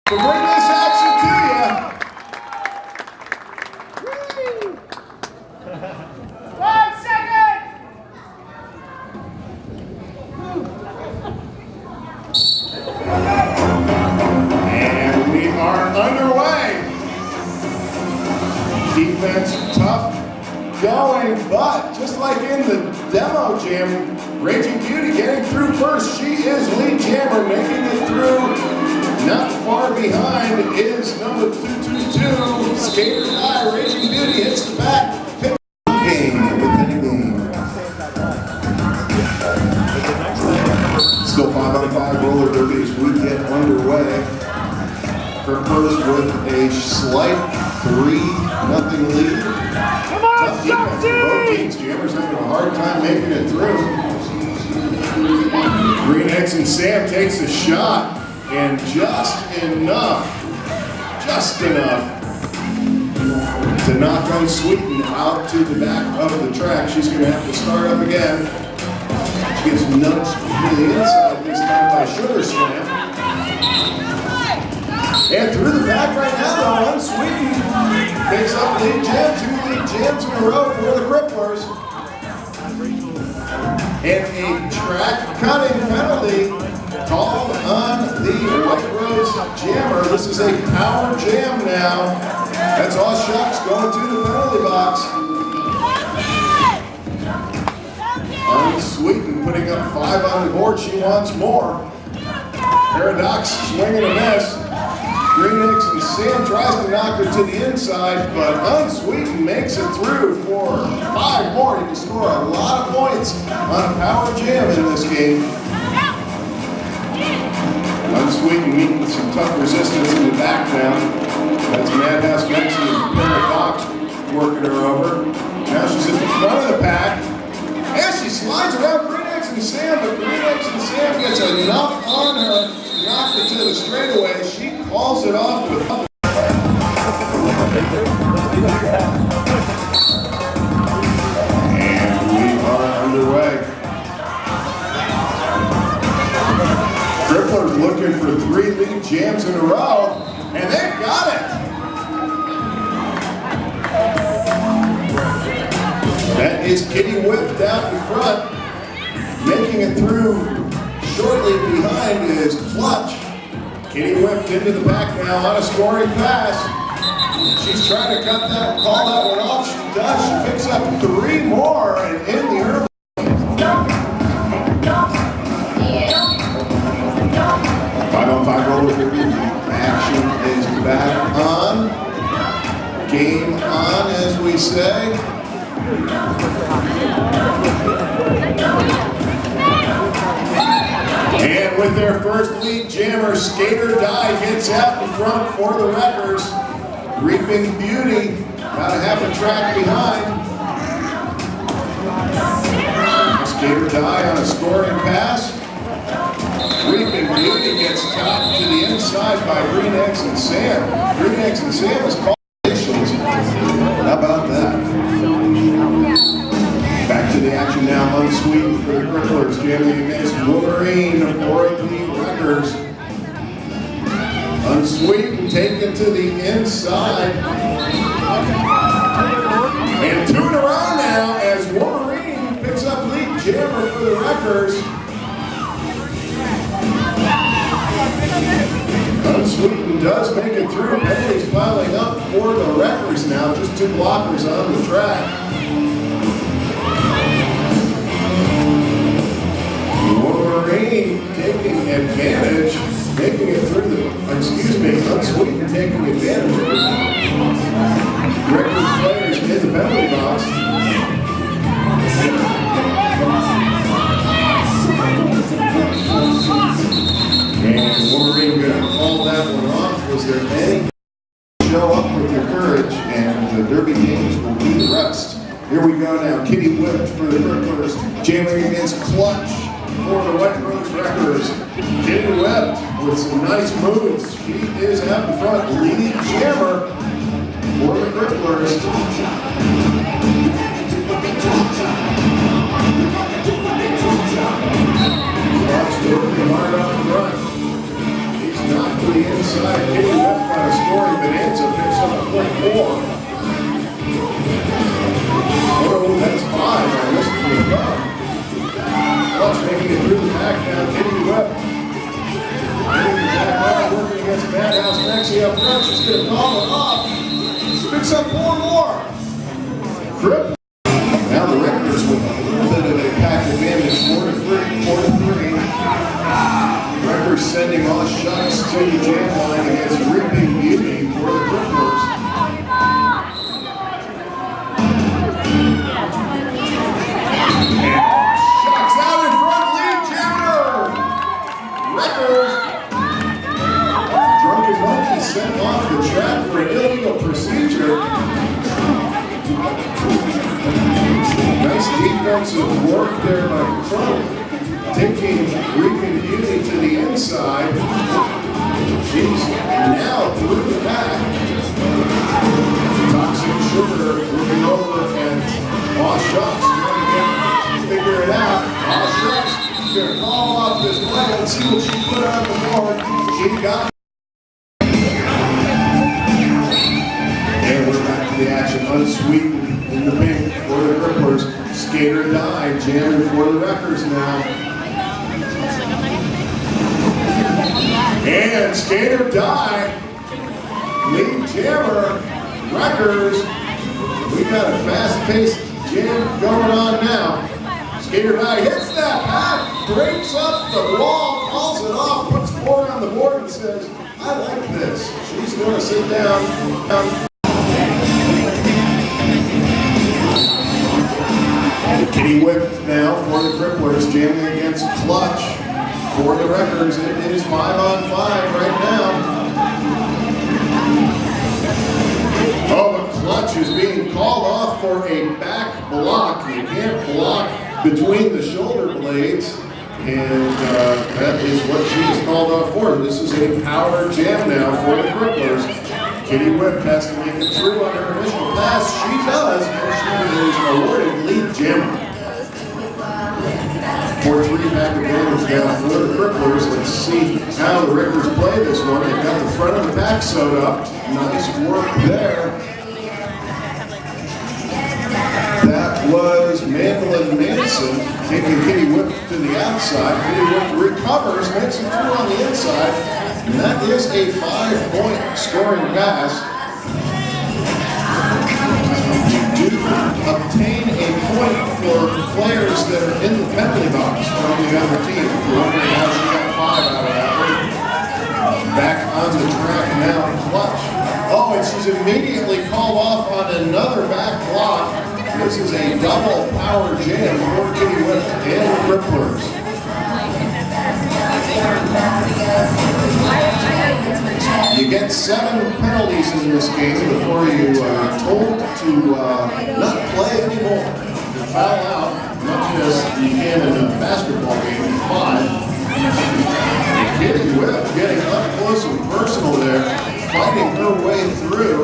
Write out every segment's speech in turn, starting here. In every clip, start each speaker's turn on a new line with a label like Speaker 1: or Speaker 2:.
Speaker 1: To bring this action to you.
Speaker 2: 5 seconds!
Speaker 1: And we are underway. Defense tough going, but just like in the demo jam, Raging Beauty getting through first. She is lead jammer, making it through. Not far behind is number 222, Skater Guy. Raging Beauty hits the back. Game. Still 5-on-5 roller derby as we get underway. First with a slight 3-0 lead.
Speaker 2: Come on,
Speaker 1: Tough defense for both teams. Jammers having a hard time making it through. Green X and Sam takes a shot, and just enough to knock Unsweetened out to the back of the track. She's going to have to start up again. She gets nudged to the inside this time by Sugar Slam. And through the back right now, though, Unsweetened picks up lead jam, 2 lead jams in a row for the Cripplers. And a track cutting penalty called on the White Rose Jammer. This is a power jam now. That's all shots going to the penalty box. Unsweetened putting up 5 on the board. She wants more. Paradox swinging a miss. Green X and Sam tries to knock her to the inside, but Unsweetened makes it through for 5 more. You can score a lot of points on a power jam in this game. Unsweetened meeting some tough resistance in the back now. That's Madhouse Mexi and Paradox working her over. Now she's at the front of the pack. And she slides around Green X and Sam, but Green X and Sam gets enough on her to knock her to the straightaway. She calls it off with and we are underway. Cripplers looking for 3 lead jams in a row, and they've got it. That is Kitty Whip down in front. Making it through shortly behind is Clutch. Kitty whipped into the back now on a scoring pass. She's trying to cut that, call that one off. She does. She picks up 3 more and in the early. 5-on-5 roller derby. Action is back on. Game on, as we say. And with their first lead jammer, Skater Die gets out in front for the Wreckers. Reaping Beauty about a half a track behind. Skater Die on a scoring pass. Reaping Beauty gets topped to the inside by Green X and Sam. Green X and Sam is called. How about that? Back to the action now. Unsweetened for the Cripplers, jamming against Wolverine for the Wreckers. Unsweetened taken to the inside. And 2 in a row now as Wolverine picks up lead jammer for the Wreckers. Unsweetened does make it through. Penalties piling up for the Wreckers now. Just 2 blockers on the track. Wolverine taking advantage, making it through the, Unsweetened taking advantage of the Wreckers players in the penalty box. And Wolverine going to call that one off. Was there any? Show up with your courage, and the Derby games will be the rest. Here we go now. Kitty whipped for the Cripplers, jamming against Clutch for the White Rose Wreckers. Kitty whipped with some nice moves. She is out in front, leading jammer for the Cripplers. Clutch working hard up front. He's knocked to the inside. inside. Kitty Whip by a scoring bonanza. Picks up a quick 4. Oh, that's 5 on this one. Clutch making it through the back now. Kitty Whip. Working against Madhouse Maxie up front. She's going to call it off. Picks up 4 more. Crip. Now the Rectors with a little bit of a pack advantage. 4-3. Rectors sending all shots to the jam line against Reaping Beauty for the Cripplers. Shots out in front, lead jammer. Rectors. Drunken Monkey sent off the track for an illegal procedure. Nice defensive work there by Crump, taking Reaping Beauty to the inside. She's now through the back. Toxic Sugar moving over and Boss Shucks trying to figure it out. Boss Shucks going to call off this play. Let's see what she put on the board. She got it. And we're back to the action. Unsweetened in the pink for the Cripplers. Skater Die jamming for the Wreckers now. And Skater Die, lead jammer, Wreckers. We got a fast-paced jam going on now. Skater Die hits that pack, breaks up the wall, calls it off, puts 4 on the board and says, I like this. She's going to sit down. Kitty Whip now for the Cripplers, jamming against Clutch for the Wreckers. It is 5-on-5 right now. Oh, but Clutch is being called off for a back block. You can't block between the shoulder blades, and that is what she is called off for. This is a power jam now for the Cripplers. Kitty Whip has to make it through on her initial pass. She does, and she is awarded lead jammer. 4-3 back advantage now for the Cripplers. Let's see how the Wreckers play this one. They've got the front of the pack sewed up. Nice work there. That was Mandolin Manson taking Kitty Whip to the outside. Kitty Whip recovers, makes it through on the inside. And that is a 5-point scoring pass. You do obtain a point for players that are in the penalty box from the other team. If you're wondering how she got 5 out of that one. Back on the track now, Clutch. Oh, and she's immediately called off on another back block. This is a double power jam for Kitty Whip and the Cripplers. You get 7 penalties in this game before you are told to not play anymore. You foul out, much as you can in a basketball game, 5. Kitty Whip getting up close and personal there, fighting her way through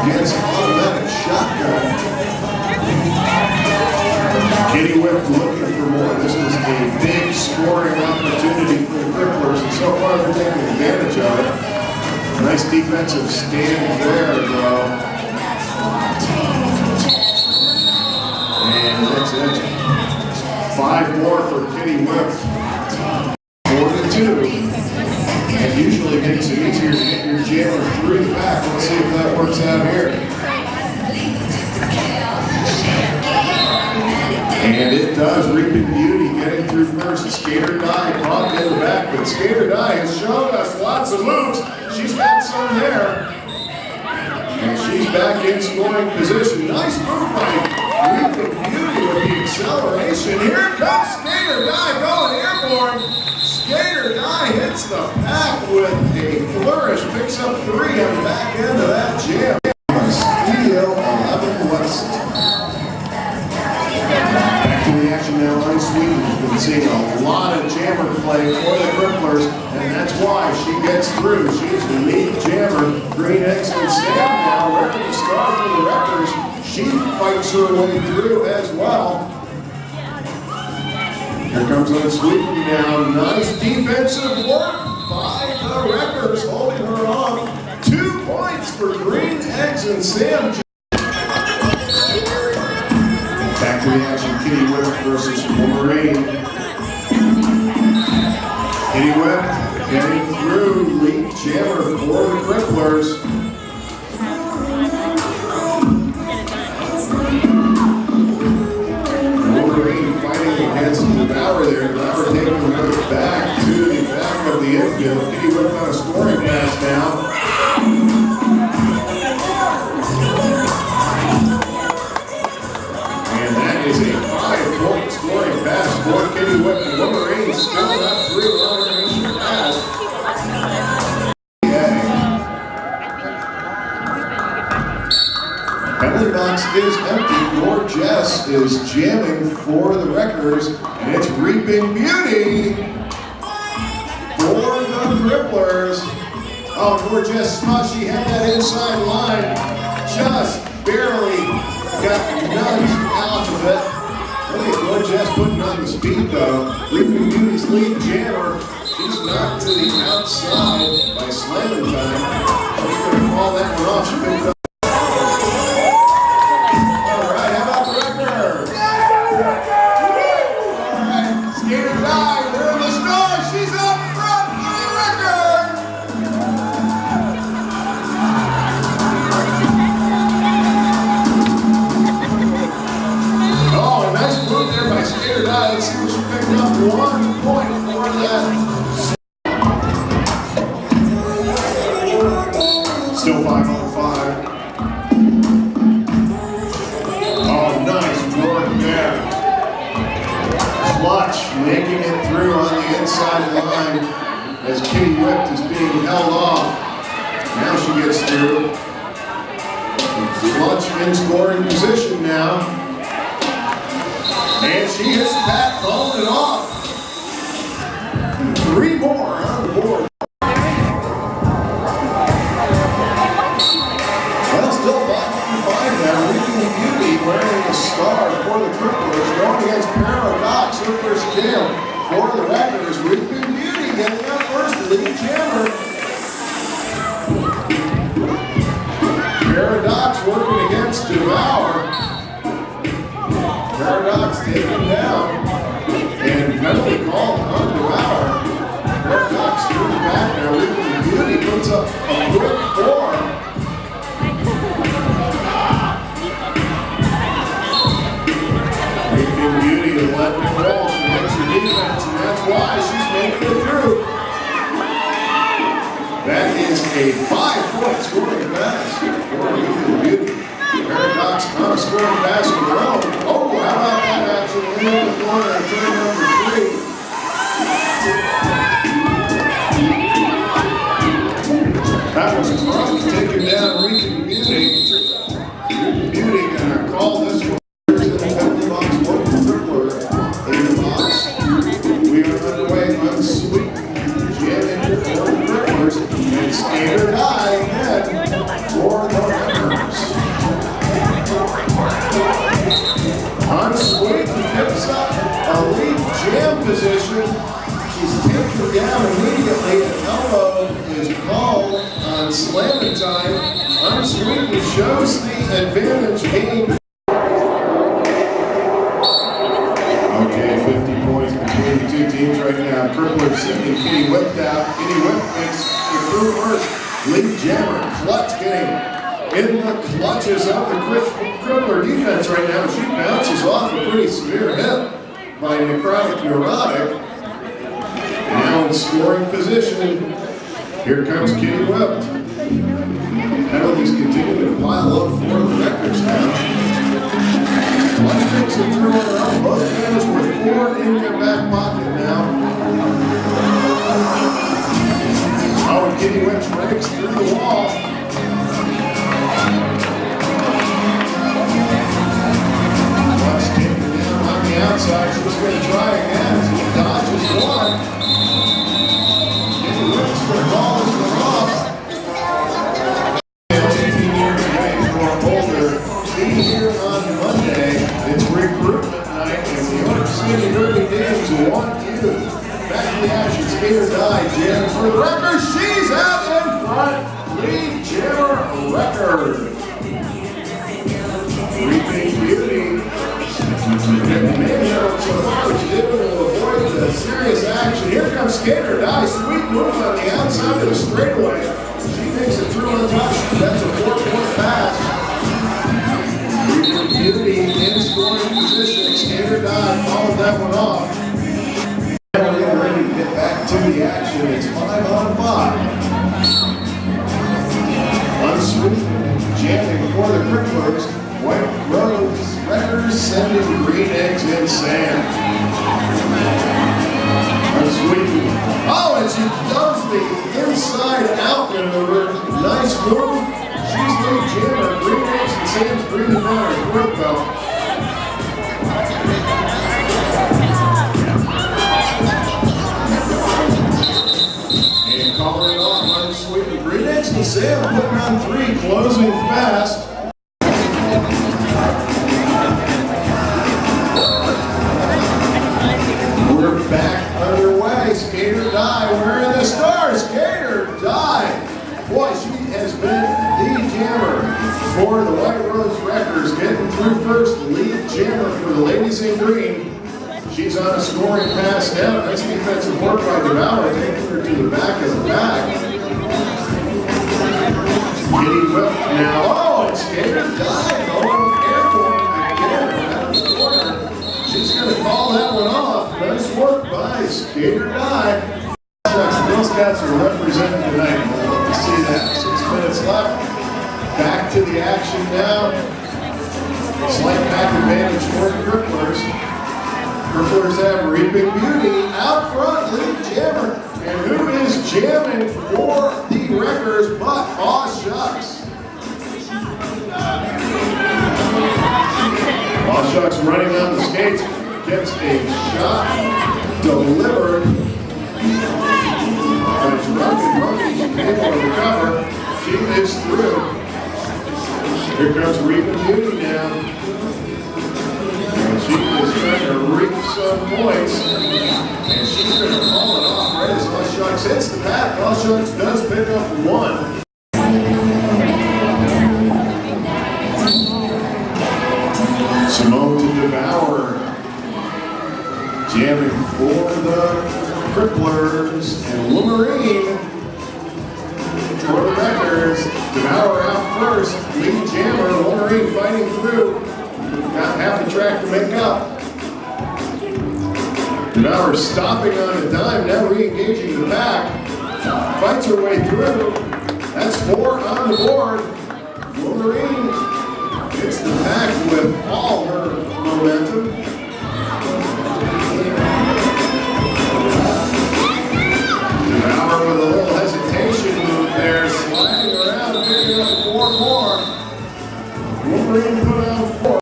Speaker 1: against automatic shotgun. Kitty Whip looking for more. This is a big scoring opportunity for the Cripplers, and so far they're taking advantage of it. Nice defensive stand there, though. And that's it. 5 more for Kitty Whip. 4-2. And usually makes it easier to get your jammer through the back. Let's see if that works out here. And it does. Reaping Beauty getting through first. Skater Die caught in the back, but Skater Die has shown us lots of moves. She's got some there. And she's back in scoring position. Nice move by Reaping Beauty with the acceleration. Here comes Skater Die going airborne. Skater Die hits the pack with a flourish, picks up 3 on the back end of that jam. Studio 11 West. Back to the action now on Sweden. We've been seeing a lot of jammer play for the Cripplers, and that's why she gets through. She's the lead jammer. Green Eggs and Sam now, where the star for the Wreckers. She fights her way through as well. Here comes Unsweetened now. Nice defensive work by Winters holding her off. 2 points for Green Eggs and Sam. Back to the action, Kitty Whip versus Wolverine. Kitty Whip getting through, lead jammer for the Cripplers. Wolverine fighting against Devour there. Devour taking the whip back to the back of the infield. Kitty Whip on a scoring pass now. Is a 5-point scoring pass for Kitty Whip. Wolverine still not through on her initial pass. Penalty box is empty. Gorgeous is jamming for the Wreckers, and it's Reaping Beauty for the Cripplers. Oh, Gorgeous thought she had that inside line, just barely got nudged out of it. Look at Gorgeous putting on the speed though. Reaping Beauty's lead jammer. She's knocked to the outside by slamming time. She's going to call that one off. She picked up. All right, how about the Wreckers? All right, Skater dive. They're in the snow. She's up front for the Wreckers. Skater dive. Let's see if she picked up 1 point for that. Still 5 on 5. Oh, nice work there. Clutch making it through on the inside line as Kitty Whip is being held off. Now she gets through. Clutch in scoring position now. And she hits Pat, calling it off. 3 more on the board. Well, still 5 now. Reaping Beauty wearing the star for the Cripplers. Going against Paradox, her first kill for the Wreckers. Reaping Beauty getting out first, the lead jammer. Paradox working against Devour. Paradox taken down, and penalty called on Devour. Paradox through the back now. Reaping Beauty puts up a quick 4. Reaping Beauty to let it roll. She makes her defense, and that's why she's making it through. That is a 5-point scoring pass for Reaping Beauty. Paradox on a scoring pass of their own. Oh, how about that action in the corner, turn number 3. That was Crump taking down Reaping Beauty. Reaping Beauty gonna call this one in the penalty box for the Crippler. In the box, we are underway on Sweet jamming for the Cripplers, and Skater Die ahead for the Wreckers. Unsweet picks up a lead jam position. She's taken down immediately. An elbow is called on slamming time. Unsweet shows the advantage gained. Okay, 50 points between the two teams right now. Crippler sending Kitty Whip out. Kitty Whip makes the through first. Lead jammer, Clutch getting in the clutches of the Crippler defense right now. She bounces off a pretty severe hit by Necrotic Neurotic. Now in scoring position. Here comes Kitty Whip. Penalties continue to pile up for the Wreckers now. Clutch takes it through on her own. Both fans with 4 in their back pocket now. Oh, and Kitty Whip breaks through the wall. Outside, she's going to try again. She dodges one. Kitty Whip's going to call this one off. 18 years of age or older. Be here on Monday. It's recruitment night, and the York City Derby Dames want you. Back to the action. Skater Die, Jen for the Wreckers. She's out. front lead jammer record. Reaping Beauty. So far, she's able to avoid the serious action. Here comes Skater Die. Sweet move on the outside of the straightaway. She makes it through untouched. That's a 4-point pass. Reaping Beauty in scoring position. Skater Die followed that one off. Now we're ready to get back to the action. It's 5-on-5. Unsweet jamming for the Cripplers. White Rose Wreckers sending Green Eggs and Sand. Unsweet. Oh, and she does the inside-out maneuver. Nice move. She's lead jammer. Green Eggs and Sand's breathing down her throat belt. And calling it off. Unsweet. Green Eggs and Sand putting on 3, closing fast. We're back underway. Skater Die. We're in the stars. Skater Die. Boy, she has been the jammer for the White Rose Wreckers. Getting through first, lead jammer for the ladies in green. She's on a scoring pass now. Nice defensive work by Devour, taking her to the back of the pack. Kitty Whip now. Oh, and Skater Die going airborne again around the corner. She's going to call that one off. Nice work by Skater Die. Girl Scouts are represented tonight. We'll love to see that. 6 minutes left. Back to the action now. Slight pack advantage for the Cripplers. Cripplers have Reaping Beauty out front, lead jammer. And who is jamming for the Wreckers but Aw Shucks? Aw Shucks running on the skates, gets a shot delivered. But it's Monkey, she's able to recover. She is through. Here comes Reaping Beauty now. And she is trying to reap some points. And she's going to call it off right as Aw Shucks hits the pack. Aw Shucks does pick up 1. Simone to Devour, jamming for the Cripplers, and Wolverine for the Wreckers. Devour out first, lead jammer, Wolverine fighting through. Got half the track to make up. Devour stopping on a dime, now re-engaging the pack. Fights her way through. That's 4 on the board. Wolverine hits the pack with all her momentum. Devour with a little hesitation move there, sliding around, picking up 4 more. Wolverine put on 4.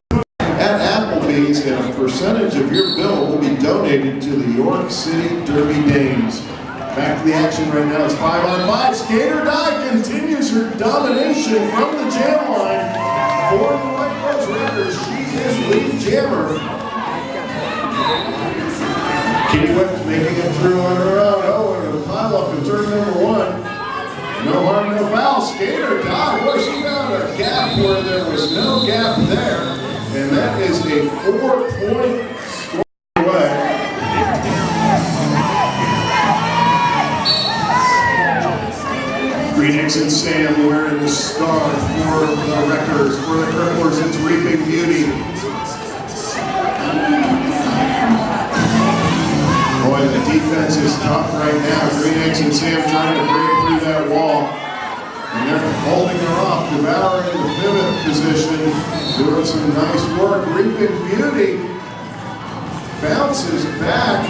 Speaker 1: At Applebee's, and a percentage of your bill will be donated to the York City Derby Dames. Back to the action right now. It's 5-on-5. Skater Die continues her domination from the jam line. For the White Rose Wreckers, she is lead jammer. Kitty Whip making it through on her own. Oh, and a pile up in turn number 1. No harm, no foul. Skater Die. Boy, she found a gap where there was no gap there. And that is a 4-point score away. Green Eggs and Sam wearing the star for the Wreckers. For the Cripplers, it's Reaping Beauty. Boy, the defense is tough right now. Green Eggs and Sam trying to break through that wall. And they're holding her off. Devour in the pivot position. Doing some nice work. Reaping Beauty bounces back.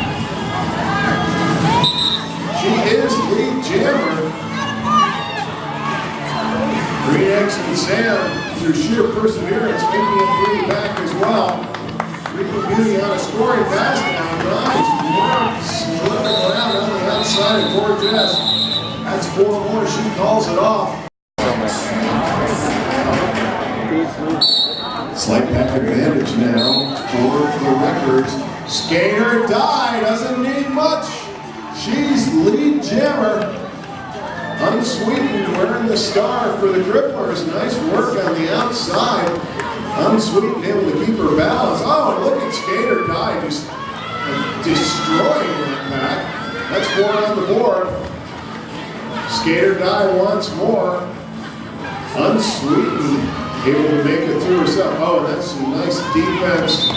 Speaker 1: She is lead jammer. Green Eggs and Sam, through sheer perseverance, making it through the back as well. Reaping Beauty on a scoring pass now. Nice work. Slipping around on the outside of Gorgeous. That's 4 more. She calls it off. Slight pack advantage now for the Wreckers. Skater Die doesn't need much. She's lead jammer. Unsweetened wearing the star for the Cripplers. Nice work on the outside. Unsweetened able to keep her balance. Oh, and look at Skater Die just destroying that pack. That's 4 on the board. Skater Die once more. Unsweetened able to make it through herself. Oh, and that's some nice defense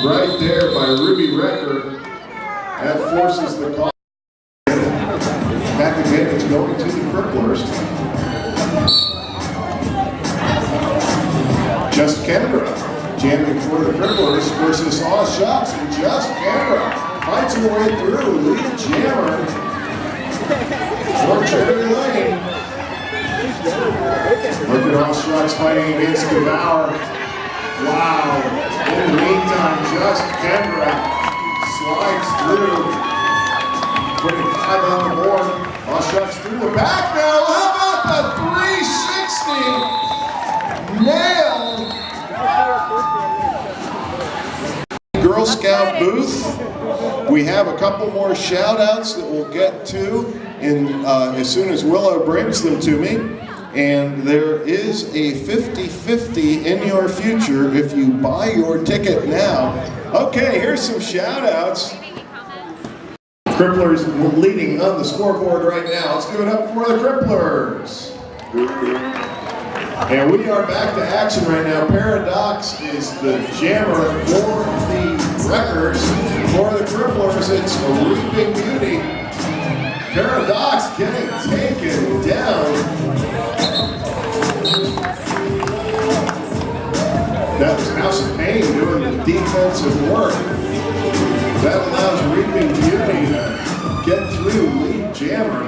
Speaker 1: right there by Ruby Recker. That forces the call. Back advantage going to the Cripplers. Just Kendra jamming for the Cripplers versus Aw Shucks, and Just Kendra fights her way through. Lead jammer for Cherry Lane. Look at Aw Shucks fighting against Devour. Wow. In the meantime, Just Kendra slides through, putting 5 on the board. Aw Shucks through the back now. How about the 360? Nailed. Girl Scout booth. We have a couple more shout outs that we'll get to as soon as Willow brings them to me. And there is a 50-50 in your future if you buy your ticket now. Okay, here's some shout outs. Cripplers leading on the scoreboard right now. Let's give it up for the Cripplers. And we are back to action right now. Paradox is the jammer for the Wreckers. For the Cripplers, it's a Reaping Beauty. Paradox getting taken down. That was House of Pain doing the defensive work. That allows Reaping Beauty to get through lead jammer.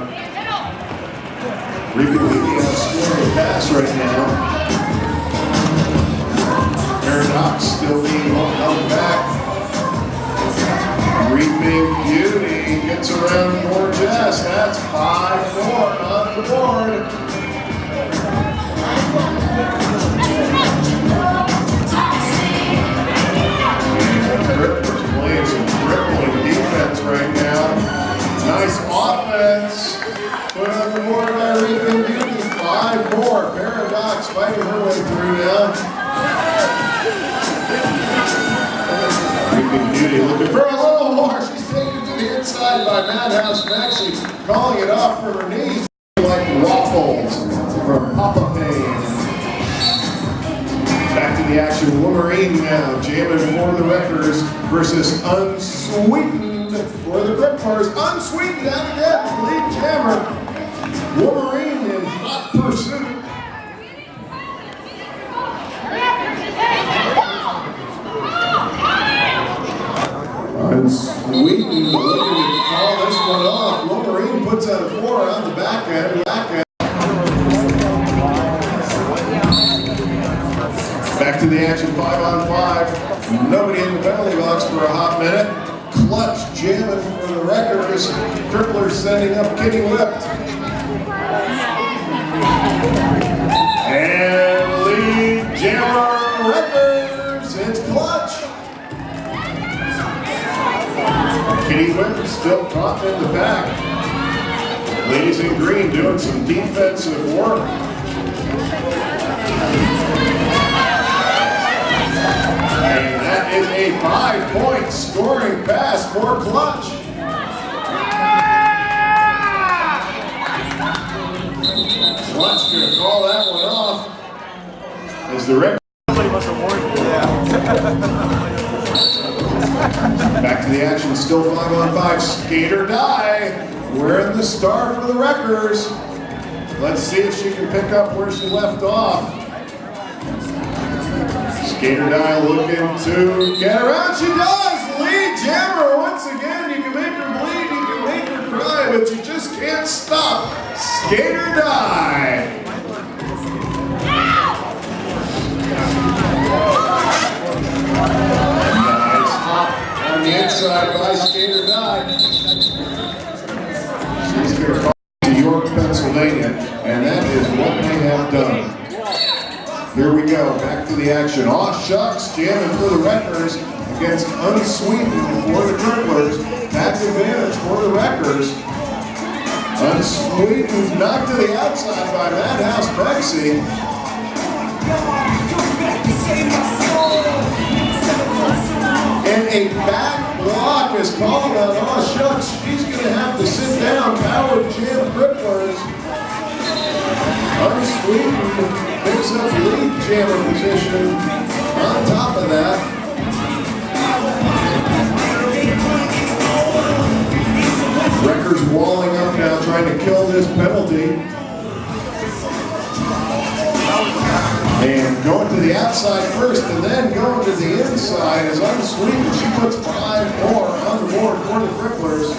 Speaker 1: Reaping Beauty outscoring pass right now. Paradox still being held back. Reaping Beauty gets around for Jess. That's 5-4 on the board. Playing some crippling defense right now. Nice offense. Put on the board by Reaping Beauty. 5-4. Paradox fighting her way through now. Reaping Beauty looking for a little more. She's taken to the inside by Madhouse Maxie, calling it off from her knees like waffles from Papa Payne. Back to the action. Wolverine now jamming for the Wreckers versus Unsweetened for the Cripplers. Unsweetened out again, lead jammer. Wolverine in hot pursuit. Unsweetened looking to call this one off. Wolverine puts out a 4 on the back end. Back to the action, 5-on-5. Nobody in the penalty box for a hot minute. Clutch jamming for the Wreckers. Cripplers sending up Kitty Whipped. And lead jammer Wreckers. It's Clutch. Kitty Whipped still caught in the back. Ladies in green doing some defensive work. And that is a 5-point scoring pass for Clutch. Clutch going to call that one off as the Wreckers. Somebody must have warned you. Back to the action, still 5-on-5. Skater Die, wearing the star for the Wreckers. Let's see if she can pick up where she left off. Skater Die looking to get around. She does! Lead jammer once again. You can make her bleed, you can make her cry, but you just can't stop Skater Die. Nice hop on the inside by Skater Die. She's going to fall to York, Pennsylvania, and that is what they have done. Here we go, back to the action. Aw Shucks jamming for the Wreckers against Unsweetened for the Cripplers. That's advantage for the Wreckers. Unsweetened, knocked to the outside by Madhouse Bexy. And a back block is called on. Oh shucks, she's going to have to sit down. Power Jam Cripplers. Unsweetened picks up lead jammer position. On top of that, Wreckers walling up now, trying to kill this penalty. And going to the outside first and then going to the inside is Unsweetened. She puts 5 more on the board for the Cripplers.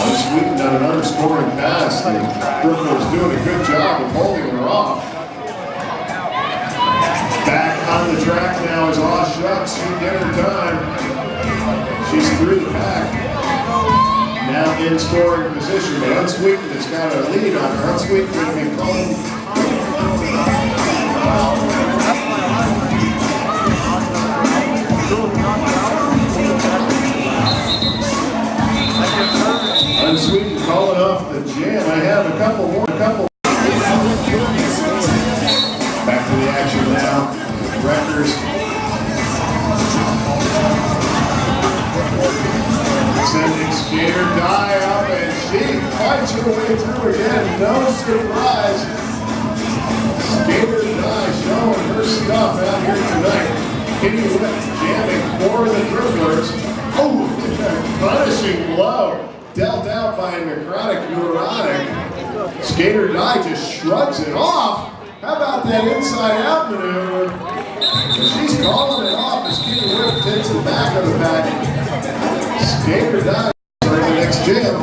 Speaker 1: Unsweetened on another scoring pass. The Cripplers doing a good job of holding her off. Back on the track now is Aw Shucks. She did her time. She's through the pack. Now in scoring position, but Unsweetened has got a lead on her. Unsweetened going to be calling. Unsweetened calling off the jam. I have a couple more. Back to the action now. Wreckers. Sending Skater Die up, and she fights her way through again. No surprise. Skater Die showing her stuff out here tonight. Kitty Whip jamming for the Cripplers. Oh, punishing blow. Dealt out by Necrotic Neurotic. Skater Die just shrugs it off. How about that inside out maneuver? And she's calling it off as Kitty Whip takes it back of the back. Skater Die for the next jam.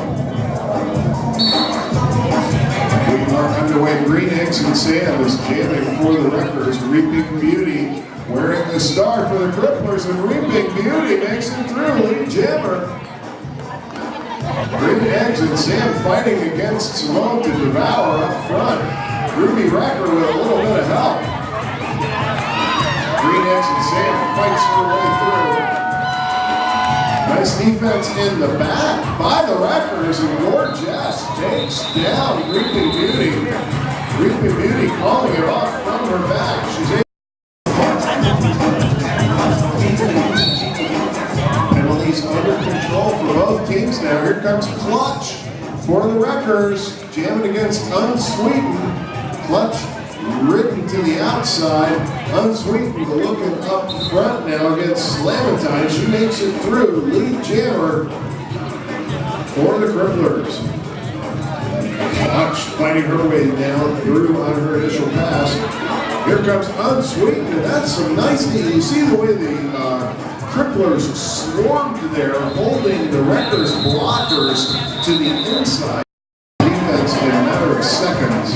Speaker 1: We are underway. Green Eggs and Sam is jamming for the Wreckers. Reaping Beauty wearing the star for the Cripplers, and Reaping Beauty makes it through. Lead jammer. Green Eggs and Sam fighting against Simone to Devour up front. Ruby Wrecker with a little bit of help. Green Eggs and Sam fights her way through. Nice defense in the back by the Wreckers, and Gorgeous takes down Reaping Beauty. Reaping Beauty calling it off from her back. She's able. Penalties under control for both teams now. Here comes Clutch for the Wreckers, jamming against Unsweetened. Clutch ridden to the outside. Unsweetened looking up front now against Slamatine. She makes it through. Lead jammer for the Cripplers. Clutch fighting her way down through on her initial pass. Here comes Unsweetened, and that's some nice. You see the way the Cripplers swarmed there, holding the Wreckers blockers to the inside. Defense in a matter of seconds.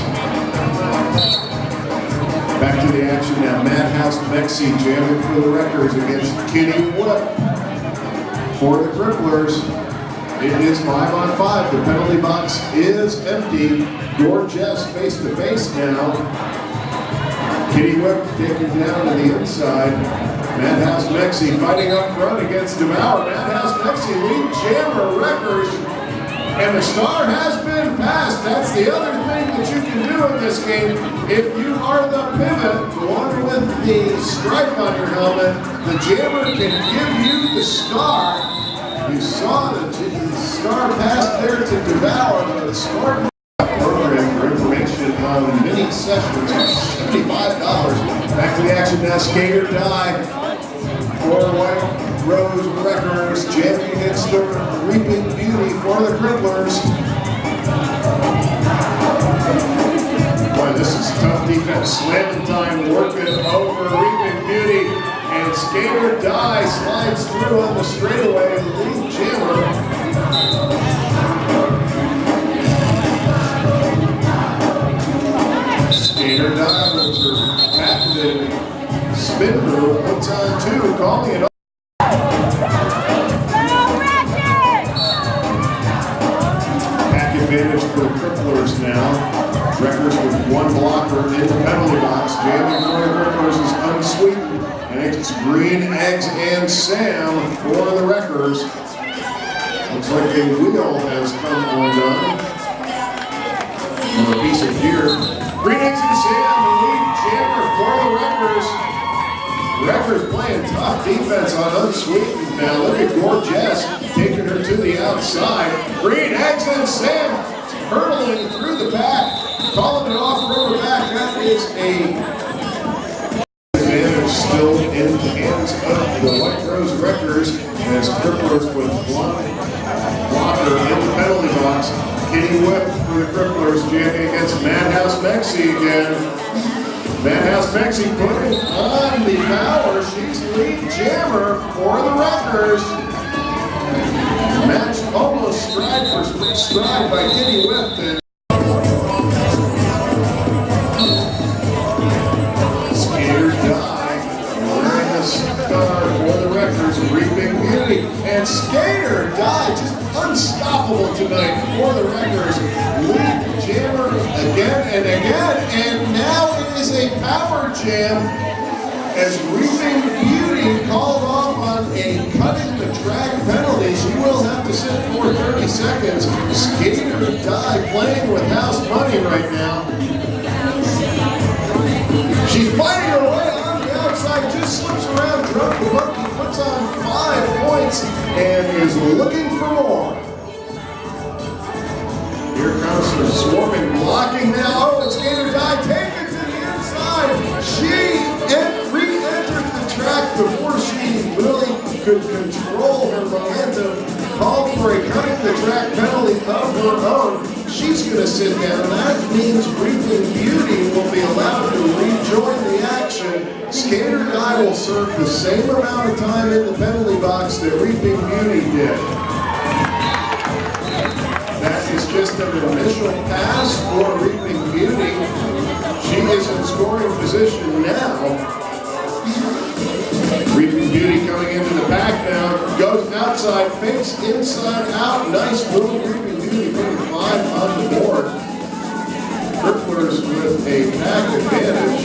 Speaker 1: Back to the action now. Madhouse Bexy jamming for the Wreckers against Kitty Whip for the Cripplers. It is 5-on-5. The penalty box is empty. Gorgeous face to face now. Kitty Whip taken down to the inside. Madhouse Bexy fighting up front against Devour. Madhouse Bexy lead jammer Wreckers. And the star has been passed. That's the other thing that you can do in this game. If you are the pivot, the one with the stripe on your helmet, the jammer can give you the star. You saw the star pass there to Devour, but the star program for information on mini sessions is $75. Back to the action now. Skater Die for White Rose Wreckers, jamming against the Reaping Beauty for the Cripplers. Boy, this is tough defense. Slamatine working over Reaping Beauty, and Skater Die slides through on the straightaway. Lead jammer. Skater Die with her patented spin move, puts on 2, calling it off. Back advantage for the Cripplers now. Wreckers with 1 blocker in the penalty box, jamming for Green Eggs and Sam for the Wreckers. Looks like a wheel has come undone. Or a piece of gear. Green Eggs and Sam, the lead jammer for the Wreckers. Wreckers playing tough defense on Unsweetened now. Look at Gorgeous taking her to the outside. Green Eggs and Sam hurtling through the pack. Calling it off rubber back. That is a advantage still in the hands of the White Rose Wreckers as Cripplers with blocker in the penalty box. Kitty Whip for the Cripplers jamming against Madhouse Mexi again. Madhouse Mexi putting on the power. She's lead jammer for the Wreckers. Match almost stride for stride by Kitty Whip. And for the Wreckers, Reaping Beauty, and Skater Die, just unstoppable tonight for the Wreckers. Lead jammer again and again, and now it is a power jam as Reaping Beauty called off on a cutting the track penalty. She will have to sit for 30 seconds. Skater Die playing with house money right now. She's fighting her way on the outside, just slips around, drunk the monkey, puts on 5 points, and is looking for more. Here comes some swarming blocking now. Oh, it's Skater Die, take it to the inside. She re-entered the track before she really could control her momentum. Called for a cutting the track penalty of her own. She's going to sit down. That means Reaping Beauty will be allowed to rejoin the action. Skater Die will serve the same amount of time in the penalty box that Reaping Beauty did. That is just an initial pass for Reaping Beauty. She is in scoring position now. Reaping Beauty coming into the pack now, goes outside, fakes inside out, nice move. Reaping Beauty putting 5 on the board. Cripplers with a pack advantage.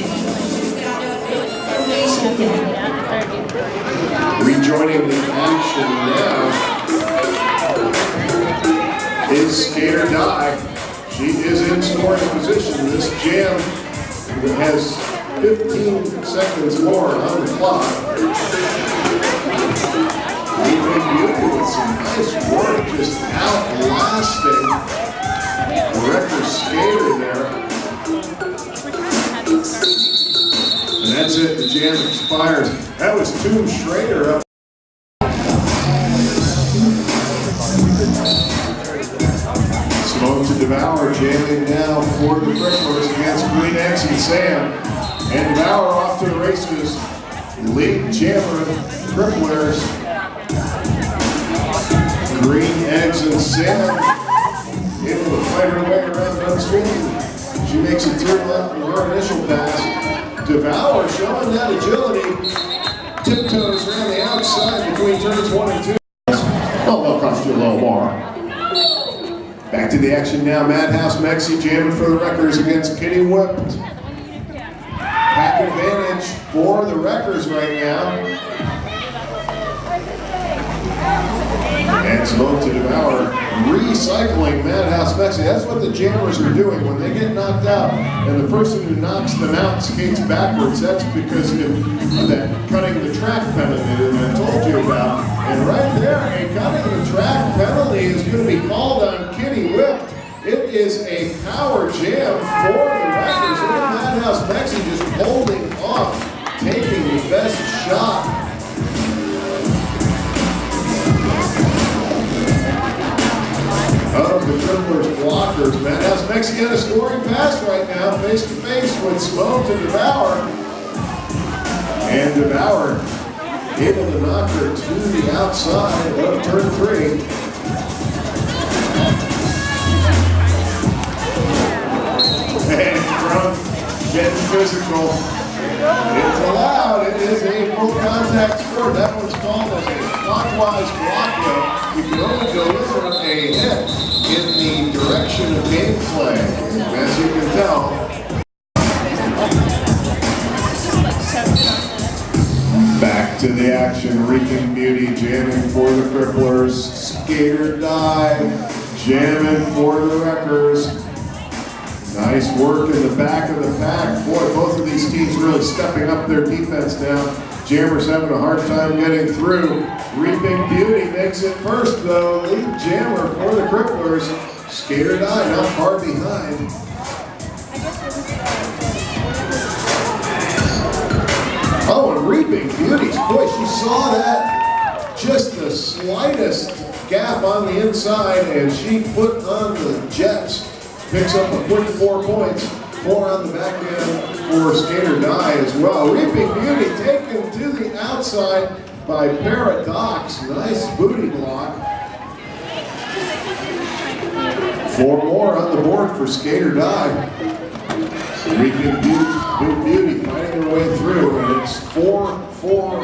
Speaker 1: Rejoining the action now is Skater Die. She is in scoring position. This jam has 15 seconds more on the clock. Reaping Beauty with some nice work, just outlasting the Wreckers Skater there. And that's it, the jam expires. That was Toon Schrader up. Smoke to Devour jamming now for the Cripplers against Green Eggs and Sam. And Devour off to the races. Lead jammer, Cripplers. Green Eggs and Sam able to fight her way around Unsweetened. She makes it through her initial pass. Devour showing that agility. Tiptoes around the outside between turns 1 and 2. Oh, they'll cost you a little more. Back to the action now. Madhouse Mexi jamming for the Wreckers against Kitty Whip. Pack advantage for the Wreckers right now. And Smoke to Devour, recycling Madhouse Mexi. That's what the jammers are doing when they get knocked out. And the person who knocks them out skates backwards. That's because of that cutting the track penalty that I told you about. And right there, a cutting the track penalty is going to be called on Kitty Whip. It is a power jam for the Wreckers. Look at Madhouse Mexi just holding off, taking the best shot. Of the Cripplers blockers. Madhouse Mexi got a scoring pass right now, face to face with Smoke to Devour. And Devour able to knock her to the outside of turn 3. And from getting physical, it's allowed. It is a full contact sport. That one's called as a clockwise block. You can only deliver a hit in the direction of gameplay, as you can tell. Back To the action, Reaping Beauty jamming for the Cripplers. Skater dive, jamming for the Wreckers. Nice work in the back of the pack. Boy, both of these teams really stepping up their defense now. Jammers having a hard time getting through. Reaping Beauty makes it first though. Lead jammer for the Cripplers. Skater dive not far behind. Oh, and Reaping Beauty, boy, she saw that, just the slightest gap on the inside, and she put on the jets. Picks up a quick 4 points, 4 on the back end for Skater Die as well. Reaping Beauty taken to the outside by Paradox. Nice booty block. 4 more on the board for Skater Die. Reaping Beauty fighting her way through, and it's 4-4.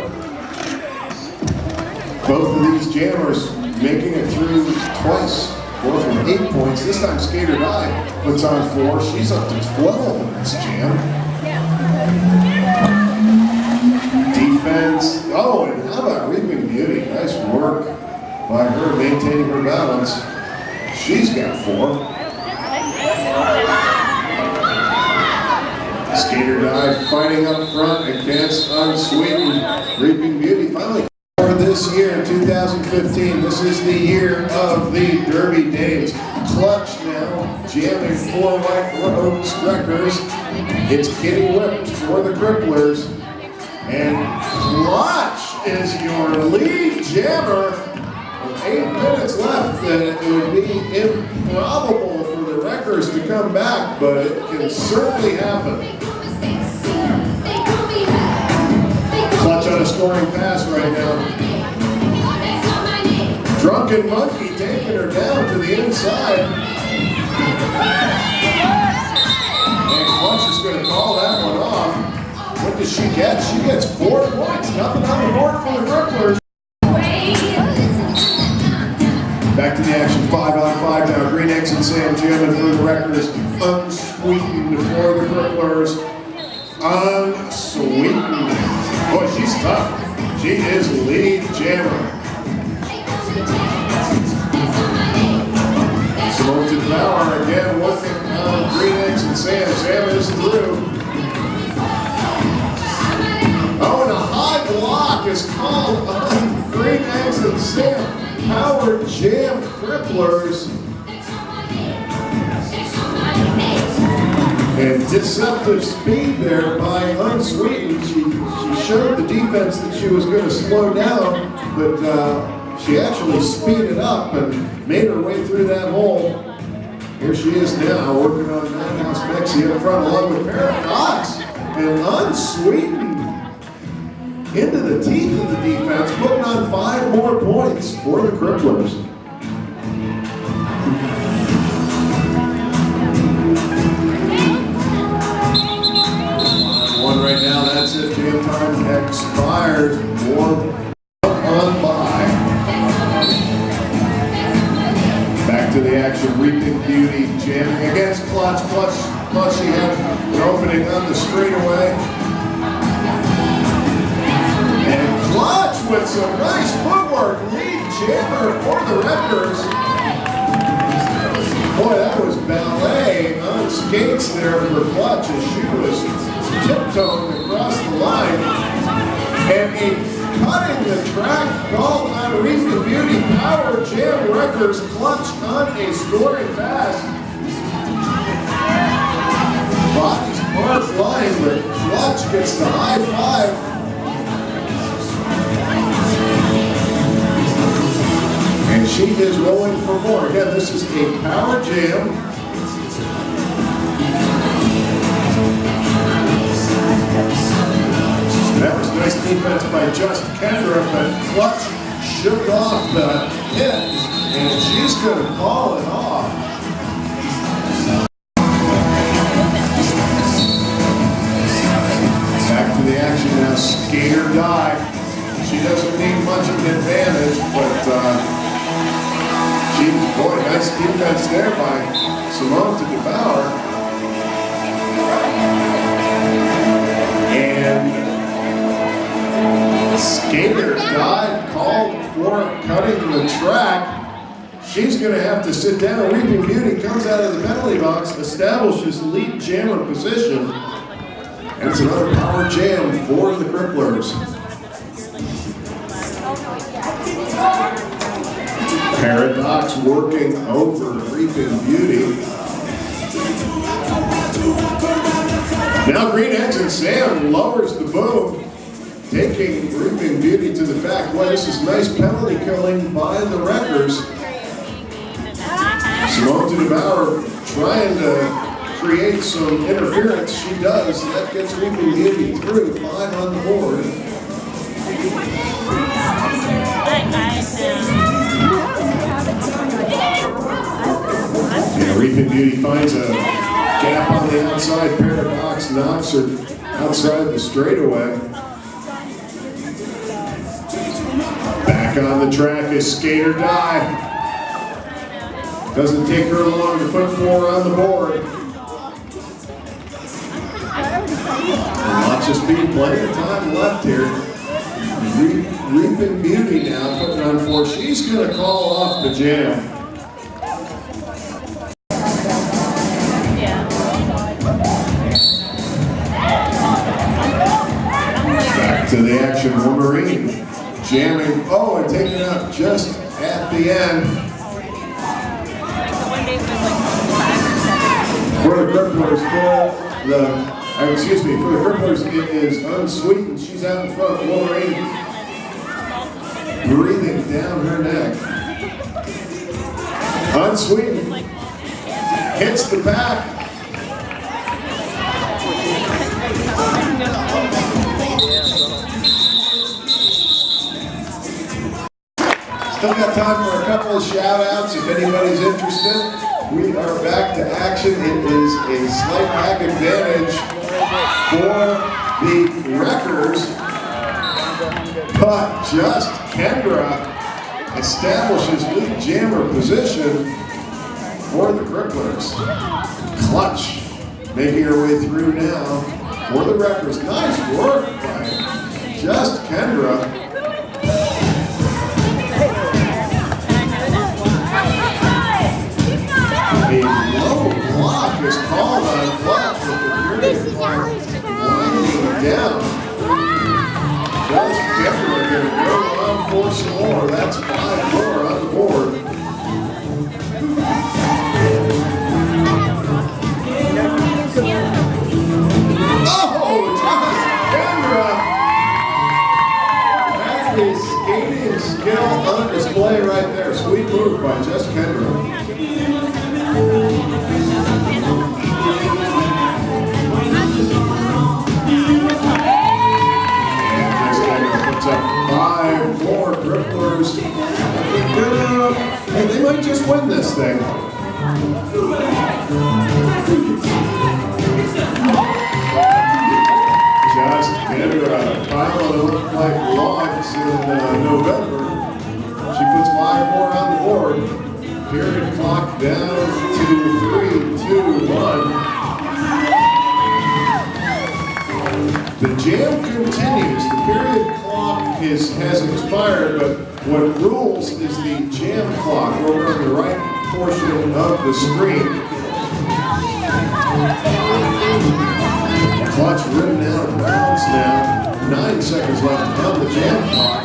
Speaker 1: Both of these jammers making it through twice, both with 8 points. This time Skater Die puts on 4. She's up to 12 in this jam. Defense. Oh, and how about Reaping Beauty? Nice work by her maintaining her balance. She's got 4. Skater Die fighting up front against Unsweetened. Reaping Beauty finally for this year, 2015. This is the year of the Derby Dames. Clutch now, jamming for White Rose Wreckers. It's Kitty Whipped for the Cripplers. And Clutch is your lead jammer. With 8 minutes left, and it would be improbable for the Wreckers to come back, but it can certainly happen. Clutch on a scoring pass right now. Drunken Monkey taking her down to the inside. And Clutch is going to call that one off. What does she get? She gets 4 points. Nothing on the board for the Cripplers. Back to the action, 5-on-5 now. Green X and Sam jamming for the Wreckers. Unsweetened for the Cripplers. Unsweetened. Boy, she's tough. She is lead jammer. Slow to power again, working on Green X and Sam. Sam is through. Oh, and a high block is called on Green X and Sam. Power jam Cripplers. And deceptive speed there by Unsweetened. She showed the defense that she was going to slow down, but she actually speeded up and made her way through that hole. Here she is now, working on Madhouse Mexi up front along with Paradox. And Unsweetened into the teeth of the defense, putting on 5 more points for the Cripplers. One right now, that's it. Jam time expires. More on by. Back to the action. Reaping Beauty jamming against Clutch. Clutch, she had an opening on the straightaway. And Clutch with some nice footwork. Lead jammer for the Wreckers. Boy, that was ballet on skates there for Clutch as she was tiptoeing across the line. And a cutting the track called on Reaping Beauty. Power jam Wreckers. Clutch on a scoring pass. Bodies are flying, but Clutch gets the high five. And she is rolling for more. Again, this is a power jam. That was nice defense by Just Kendra, but Clutch shook off the hit, and she's going to call it off. Back to the action now. Skater Die. She doesn't need much of an advantage, but boy, nice defense there by Simone to devour. And Skater dive called for cutting the track. She's going to have to sit down. Reaping Beauty comes out of the penalty box, establishes lead jammer position, and it's another power jam for the Cripplers. Paradox working over Reaping Beauty. Now Green Eggs and Sam lowers the boom, taking Reaping Beauty to the back. Boy, this is nice penalty killing by the Wreckers. Simone to devour, trying to create some interference. She does. That gets Reaping Beauty through. 5 on the board. Yeah, Reaping Beauty finds a gap on the outside. Paradox knocks her outside the straightaway. Back on the track is Skater Die. Doesn't take her long to put 4 on the board. Lots of speed, plenty of time left here. Reaping Beauty now putting on 4. She's going to call off the jam. Back to the action, Wolverine jamming, and taking out just at the end. For the Cripplers, for the Cripplers, it is Unsweetened. She's out in front. Wolverine breathing down her neck. Unsweetened hits the pack. Still got time for a couple of shout-outs if anybody's interested. We are back to action. It is a slight back advantage for the Wreckers, but just Kendra establishes lead jammer position for the Cripplers. Clutch making her way through now for the Wreckers. Nice work by just Kendra. A low block is called on Clutch with the period clock winding down. Just Kendra going to go on for some more. That's 5-4 on the board. Oh, Just Kendra! That is skating skill on display right there. Sweet move by Just Kendra. Puts up 5 more Cripplers. Hey, they might just win this thing. Just Kendra piling look like logs in November. She puts 5 more on the board. Period clock down to 3, 2, 1. The jam continues. The period clock has expired, but what rules is the jam clock over on the right portion of the screen. Clutch written out of bounds now. 9 seconds left on the jam clock.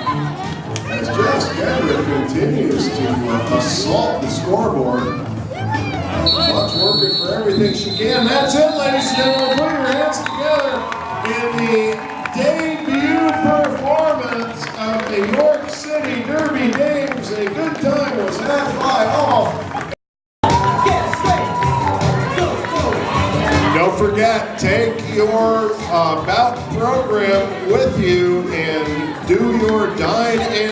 Speaker 1: As Just Kendra continues to assault the scoreboard. Clutch working for everything she can. That's it, ladies and gentlemen. Put your hands together in the debut performance of the York City Derby Dames. A good time was had by all. Don't forget, take your Bout program with you and do your dine-in.